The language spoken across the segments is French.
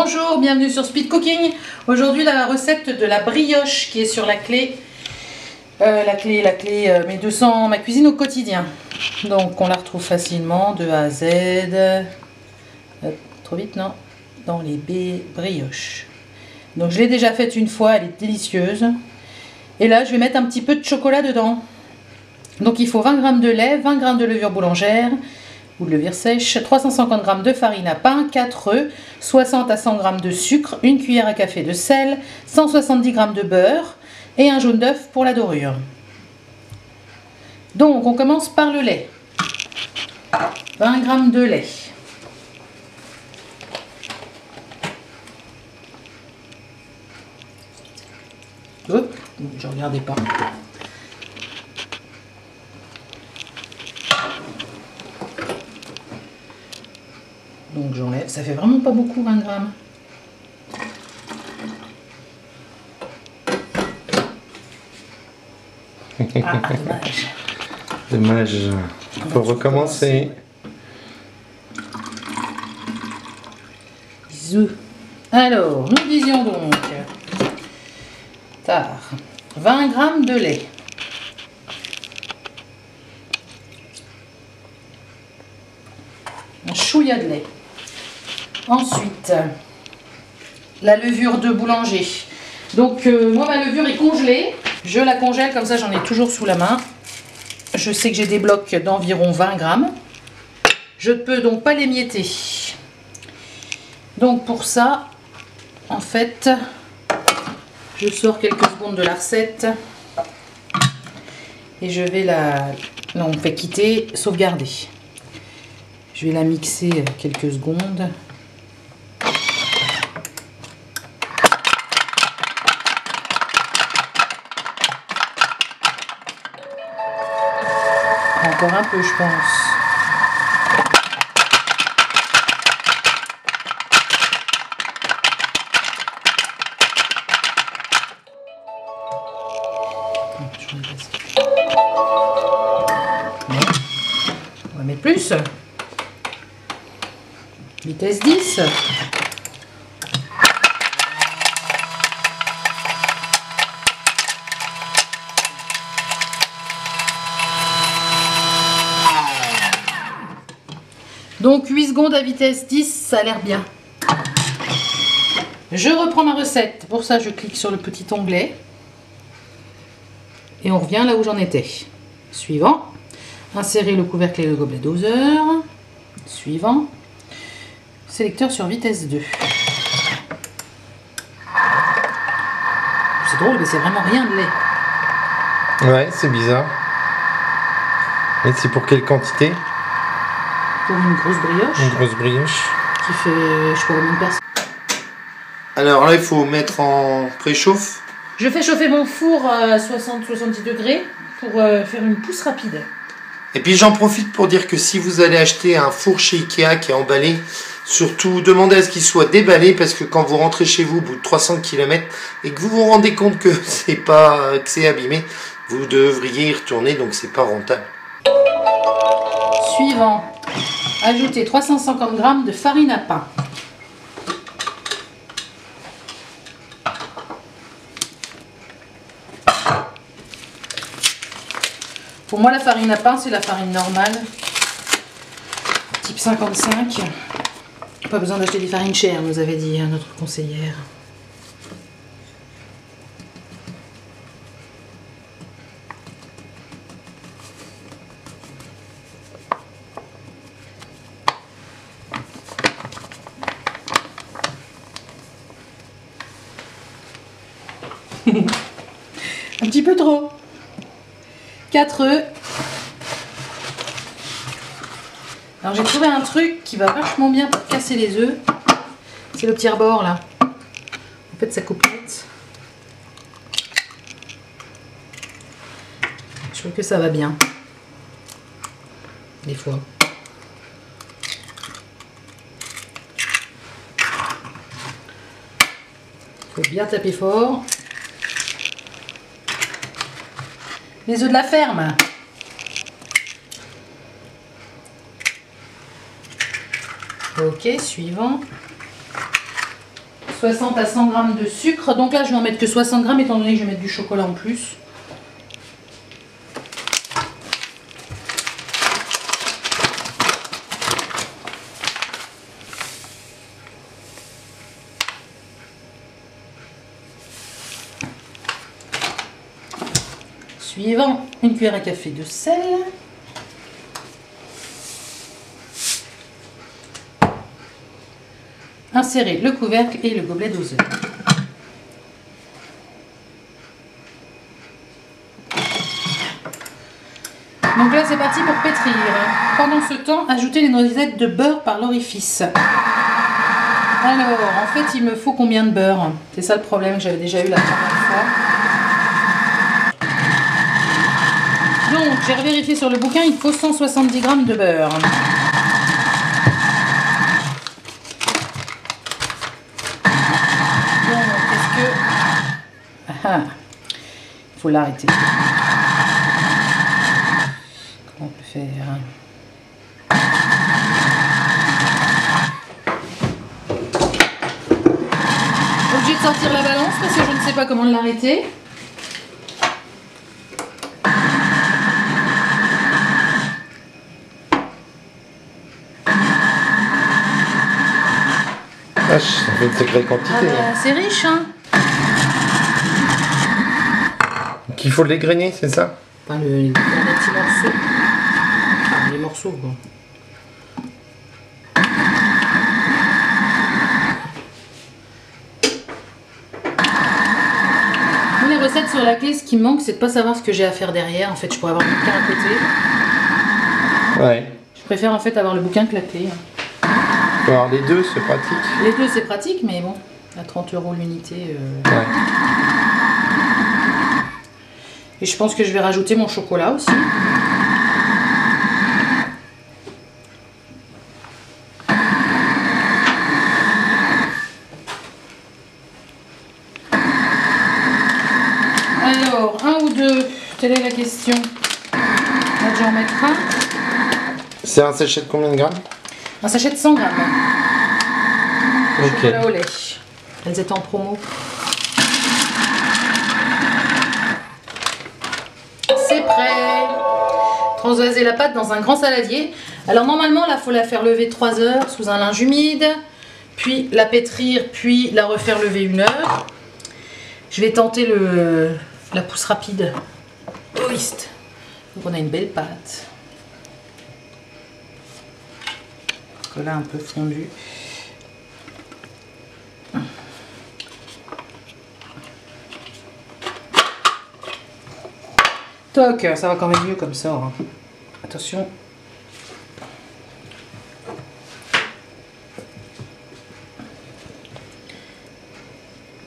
Bonjour, bienvenue sur Speed Cooking. Aujourd'hui la recette de la brioche qui est sur la clé. Mes 200, ma cuisine au quotidien. Donc on la retrouve facilement de A à Z. Trop vite non? Dans les brioches. Donc je l'ai déjà faite une fois, elle est délicieuse. Et là je vais mettre un petit peu de chocolat dedans. Donc il faut 20 g de lait, 20 g de levure boulangère ou de levure sèche, 350 g de farine à pain, 4 œufs, 60 à 100 g de sucre, une cuillère à café de sel, 170 g de beurre et un jaune d'œuf pour la dorure. Donc on commence par le lait. 20 g de lait. Hop, je ne regardais pas. Donc j'enlève, ça fait vraiment pas beaucoup 20 grammes. Ah, dommage. Dommage. Il faut recommencer. Bisous. Alors, nous disions donc 20 g de lait. Un chouïa de lait. Ensuite, la levure de boulanger. Donc, moi, ma levure est congelée. Je la congèle, comme ça, j'en ai toujours sous la main. Je sais que j'ai des blocs d'environ 20 grammes. Je ne peux donc pas l'émietter. Donc, pour ça, en fait, je sors quelques secondes de la recette. Et je vais la... Non, on fait quitter, sauvegarder. Je vais la mixer quelques secondes. Encore un peu, je pense. On va mettre plus. Vitesse 10. Donc 8 secondes à vitesse 10, ça a l'air bien. Je reprends ma recette. Pour ça, je clique sur le petit onglet. Et on revient là où j'en étais. Suivant. Insérer le couvercle et le gobelet doseur. Suivant. Sélecteur sur vitesse 2. C'est drôle, mais c'est vraiment rien de lait. Ouais, c'est bizarre. Et c'est pour quelle quantité? Pour une grosse brioche. Une grosse brioche. Qui fait, je sais pas combien de personnes. Alors là, il faut mettre en préchauffe. Je fais chauffer mon four à 60-70 degrés pour faire une pousse rapide. Et puis j'en profite pour dire que si vous allez acheter un four chez Ikea qui est emballé, surtout demandez à ce qu'il soit déballé, parce que quand vous rentrez chez vous au bout de 300 km et que vous vous rendez compte que c'est abîmé, vous devriez y retourner, donc c'est pas rentable. Suivant. Ajouter 350 g de farine à pain. Pour moi, la farine à pain, c'est la farine normale, type 55. Pas besoin d'acheter des farines chères, nous avait dit notre conseillère. Un petit peu trop. 4 œufs. Alors j'ai trouvé un truc qui va vachement bien pour casser les œufs. C'est le petit rebord là. En fait ça coupe net. Je trouve que ça va bien. Des fois. Il faut bien taper fort. Les œufs de la ferme. Ok, suivant. 60 à 100 grammes de sucre. Donc là, je vais en mettre que 60 grammes étant donné que je vais mettre du chocolat en plus. Suivant, une cuillère à café de sel. Insérez le couvercle et le gobelet doseur. Donc là c'est parti pour pétrir. Pendant ce temps, ajoutez les noisettes de beurre par l'orifice. Alors en fait il me faut combien de beurre? C'est ça le problème que j'avais déjà eu la première fois. Donc j'ai revérifié sur le bouquin, il faut 170 grammes de beurre. Il faut l'arrêter. Comment on peut faire? Obligé de sortir la balance parce que je ne sais pas comment l'arrêter. Ah, ça fait une sacrée quantité. Ah bah, c'est riche, hein. Qu'il faut les c'est ça? Enfin, les petits morceaux. Enfin, les morceaux, bon. Les recettes sur la clé, ce qui me manque, c'est de pas savoir ce que j'ai à faire derrière. En fait, je pourrais avoir le bouquin à côté. Ouais. Je préfère en fait avoir le bouquin que la clé. Alors les deux, c'est pratique. Les deux, c'est pratique, mais bon, à 30 € l'unité. Ouais. Et je pense que je vais rajouter mon chocolat aussi. Alors, un ou deux, telle est la question. On va déjà en mettre un. C'est un sachet de combien de grammes? Un sachet de 100 grammes. Ok. Chocolat au lait. Elles étaient en promo. C'est prêt. Transvaser la pâte dans un grand saladier. Alors normalement là il faut la faire lever 3 heures sous un linge humide, puis la pétrir, puis la refaire lever 1 heure. Je vais tenter la pousse rapide. Twist. Donc on a une belle pâte. Là un peu fondu. Toc, ça va quand même mieux comme ça. Hein. Attention.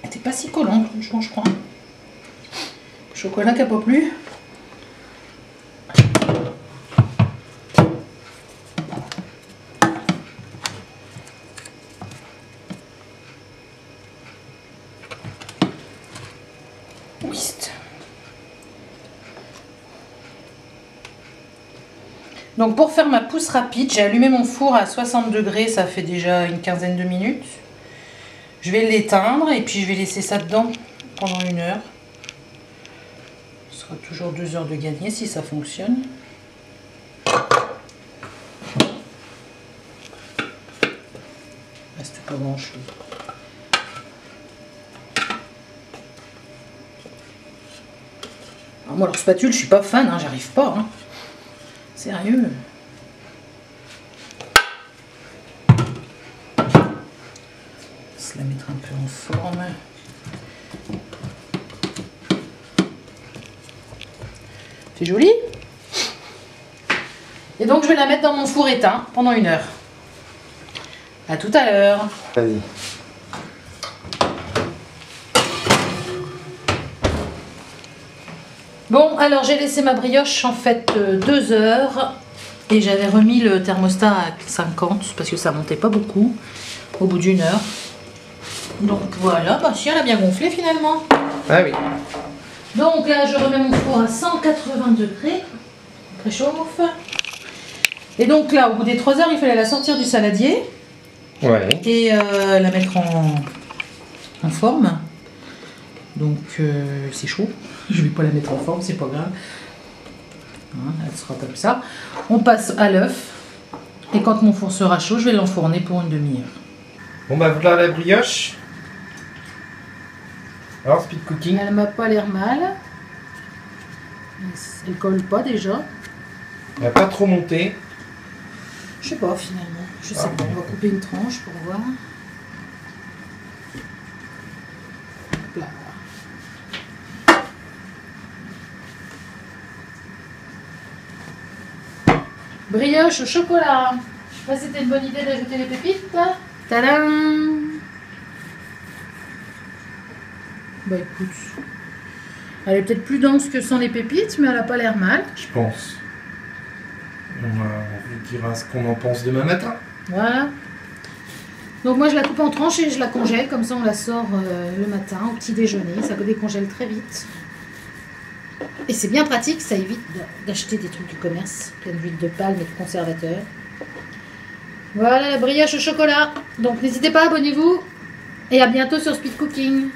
Elle était pas si collante, franchement, je crois. Chocolat qui n'a pas plu. Whist. Donc pour faire ma pousse rapide, j'ai allumé mon four à 60 degrés, ça fait déjà une quinzaine de minutes. Je vais l'éteindre et puis je vais laisser ça dedans pendant 1 heure. Ce sera toujours 2 heures de gagné si ça fonctionne. Il reste pas grand chose. Alors moi leur spatule, je suis pas fan, hein, j'arrive pas. Hein. Sérieux. On va se la mettre un peu en forme. C'est joli. Et donc je vais la mettre dans mon four éteint pendant 1 heure. À tout à l'heure. Vas-y. Bon, alors j'ai laissé ma brioche en fait 2 heures et j'avais remis le thermostat à 50 parce que ça montait pas beaucoup au bout d'1 heure. Donc voilà, bah si elle a bien gonflé finalement. Ah oui. Donc là je remets mon four à 180 degrés, on préchauffe. Et donc là au bout des 3 heures il fallait la sortir du saladier. Ouais. Et la mettre en forme. Donc c'est chaud. Je vais pas la mettre en forme, c'est pas grave. Hein, elle sera comme ça. On passe à l'œuf. Et quand mon four sera chaud, je vais l'enfourner pour une demi-heure. Bon bah voilà la brioche. Alors speed cooking. Elle m'a pas l'air mal. Elle colle pas déjà. Elle n'a pas trop monté. Je sais pas finalement. Je sais pas. On va couper une tranche pour voir. Hop là. Brioche au chocolat. Je sais pas si c'était une bonne idée d'ajouter les pépites. Tadam! Bah écoute, elle est peut-être plus dense que sans les pépites, mais elle a pas l'air mal. Je pense. On vous dira ce qu'on en pense demain matin. Voilà. Donc moi je la coupe en tranches et je la congèle, comme ça on la sort le matin au petit déjeuner. Ça décongèle très vite. Et c'est bien pratique, ça évite d'acheter des trucs du commerce, plein d'huile de palme et de conservateurs. Voilà la brioche au chocolat. Donc n'hésitez pas, abonnez-vous. Et à bientôt sur Speed Cooking.